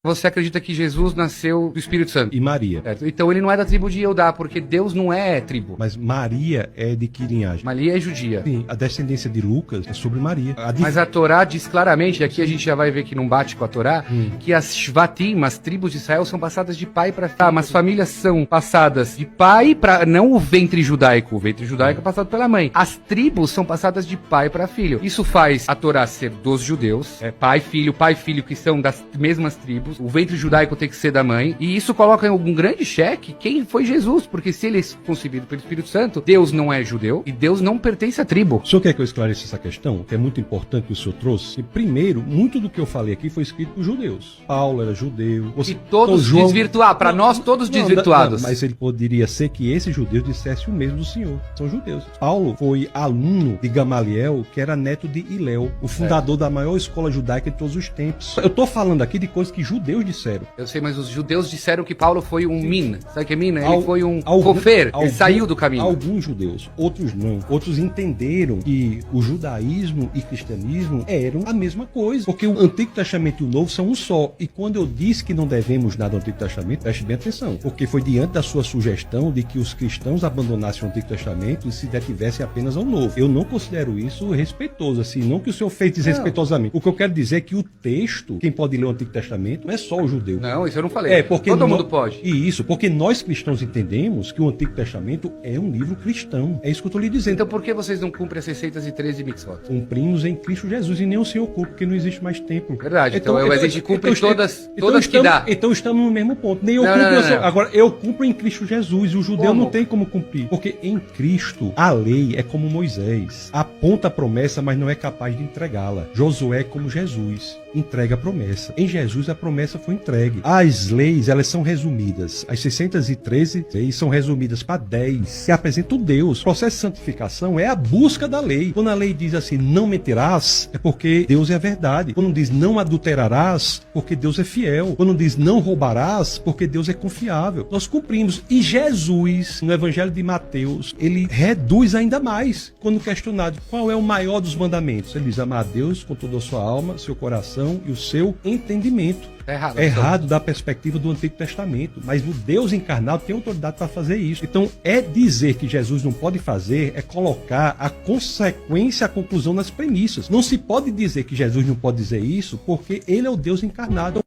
Você acredita que Jesus nasceu do Espírito Santo? E Maria. Certo. Então ele não é da tribo de Eudá, porque Deus não é tribo. Mas Maria é de que linhagem? Maria é judia. Sim, a descendência de Lucas é sobre Maria. Mas a Torá diz claramente, e aqui a gente já vai ver que não bate com a Torá, que as Shvatim, as tribos de Israel, são passadas de pai para filho. Tá, mas famílias são passadas de pai para não o ventre judaico é passado pela mãe. As tribos são passadas de pai para filho. Isso faz a Torá ser dos judeus, pai, filho, que são das mesmas tribos. O ventre judaico tem que ser da mãe. E isso coloca em um grande cheque quem foi Jesus, porque se ele é concebido pelo Espírito Santo, Deus não é judeu e Deus não pertence à tribo. O senhor quer que eu esclareça essa questão, que é muito importante que o senhor trouxe? E primeiro, muito do que eu falei aqui foi escrito por judeus. Paulo era judeu. E todos desvirtuados, para nós todos desvirtuados. Mas ele poderia ser que esses judeus dissessem o mesmo do senhor. São judeus. Paulo foi aluno de Gamaliel, que era neto de Hilel, o fundador da maior escola judaica de todos os tempos. Eu tô falando aqui de coisas que judeus disseram. Eu sei, mas os judeus disseram que Paulo foi um min. Sabe o que é min? Ele foi um cofer. Ele saiu do caminho. Alguns judeus, outros não. Outros entenderam que o judaísmo e cristianismo eram a mesma coisa. Porque o Antigo Testamento e o Novo são um só. E quando eu disse que não devemos nada ao Antigo Testamento, preste bem atenção. Porque foi diante da sua sugestão de que os cristãos abandonassem o Antigo Testamento e se detivessem apenas ao Novo. Eu não considero isso respeitoso, assim, não que o senhor fez desrespeitosamente. O que eu quero dizer é que o texto, quem pode ler o Antigo Testamento, não é só o judeu. Não, isso eu não falei. Porque todo mundo pode. E isso, porque nós cristãos entendemos que o Antigo Testamento é um livro cristão. É isso que eu estou lhe dizendo. Então por que vocês não cumprem as 613 mitzvot? Cumprimos em Cristo Jesus e nem o Senhor cumpre, porque não existe mais templo. Verdade, então a gente cumpre todas que dá. Então estamos no mesmo ponto. Nem eu cumpro. Agora, eu cumpro em Cristo Jesus e o judeu não tem como cumprir. Porque em Cristo, a lei é como Moisés. Aponta a promessa, mas não é capaz de entregá-la. Josué é como Jesus. Entrega a promessa. Em Jesus, a promessa foi entregue. As leis, elas são resumidas. As 613 leis são resumidas para 10, que apresentam Deus. O processo de santificação é a busca da lei. Quando a lei diz assim, não mentirás, é porque Deus é a verdade. Quando diz não adulterarás, porque Deus é fiel. Quando diz não roubarás, porque Deus é confiável. Nós cumprimos. E Jesus, no Evangelho de Mateus, ele reduz ainda mais. Quando questionado qual é o maior dos mandamentos, ele diz amar a Deus com toda a sua alma, seu coração e o seu entendimento. É errado da perspectiva do Antigo Testamento, mas o Deus encarnado tem autoridade para fazer isso. Então, dizer que Jesus não pode fazer, é colocar a consequência, a conclusão nas premissas. Não se pode dizer que Jesus não pode dizer isso, porque ele é o Deus encarnado.